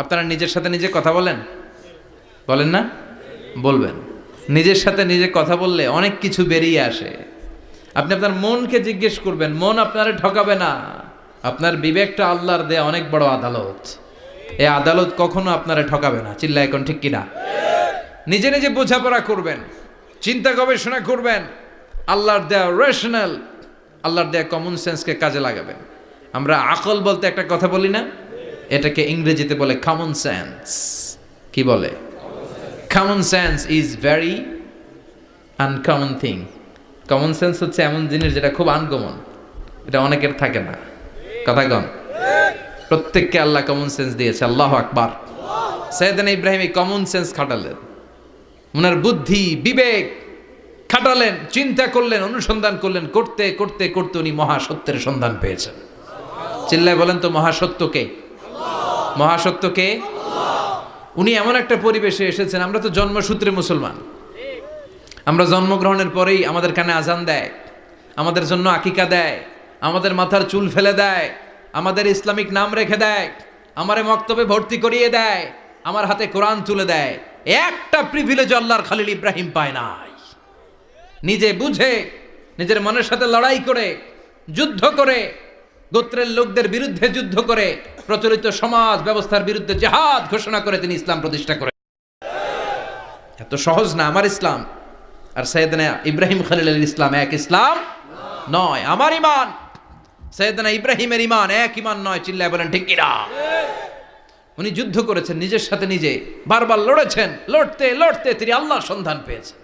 আপনারা নিজের সাথে নিজে কথা বলেন? বলেন না? বলবেন। নিজের সাথে নিজে কথা বললে অনেক কিছু বেরিয়ে আসে। আপনি আপনার মনকে জিজ্ঞেস করবেন, মন আপনারে ঠকাবে না। আপনার বিবেকটা আল্লাহর দেয়া অনেক বড় আদালত। এই আদালত কখনো আপনারে ঠকাবে না। চিল্লায় এখন ঠিক কিনা? নিজে নিজে বোঝাপড়া করবেন, চিন্তা গবেষণা করবেন, আল্লাহর দেয়া রেশনাল, আল্লাহর দেয়া কমন সেন্সকে কাজে লাগাবেন। আমরা আকল বলতে একটা কথা বলি না, এটাকে ইংরেজিতে বলে কমন সেন্স। কি বলে? Common sense is very uncommon thing. Common sense হচ্ছে এমন জিনিস যেটা খুব আনকমন, এটা অনেকের থাকে না। কথা কন। প্রত্যেককে আল্লাহ কমন সেন্স দিয়েছে। আল্লাহু আকবার। সাইয়েদনা ইব্রাহিম এই কমন সেন্স খাটালেন, ওনার বুদ্ধি বিবেক খাটালেন, চিন্তা করলেন, অনুসন্ধান করলেন, করতে করতে করতে উনি মহাসত্যের সন্ধান পেয়েছেন। চিল্লায় বলেন তো মহাসত্যকে? মহাসত্যকে? উনি এমন একটা পরিবেশে এসেছেন, আমরা তো জন্মসূত্রে মুসলমান। আমরা জন্মগ্রহণের পরেই আমাদের কানে আজান দেয়, আমাদের জন্য আকিকা দেয়, আমাদের মাথার চুল ফেলে দেয়, আমাদের ইসলামিক নাম রেখে দেয়, আমারে মক্তবে ভর্তি করিয়ে দেয়, আমার হাতে কোরআন তুলে দেয়। একটা প্রিভিলেজ আল্লাহর খলিল ইব্রাহিম পায় নাই। নিজে বুঝে, নিজের মনের সাথে লড়াই করে, যুদ্ধ করে, গোত্রের লোকদের বিরুদ্ধে যুদ্ধ করে, প্রচলিত সমাজ ব্যবস্থার বিরুদ্ধে জিহাদ ঘোষণা করে তিনি ইসলাম প্রতিষ্ঠা করেন। এত সহজ না আমার ইসলাম আর সাইয়েদনা ইব্রাহিম খলিলের ইসলাম এক ইসলাম নয়। আমার ঈমান সাইয়েদনা ইব্রাহিমের ঈমান এক ঈমান নয়। চিল্লায় বলেন ঠিক কিনা? উনি যুদ্ধ করেছেন নিজের সাথে নিজে, বারবার লড়েছেন, লড়তে লড়তে তিনি আল্লাহর সন্ধান পেয়েছেন।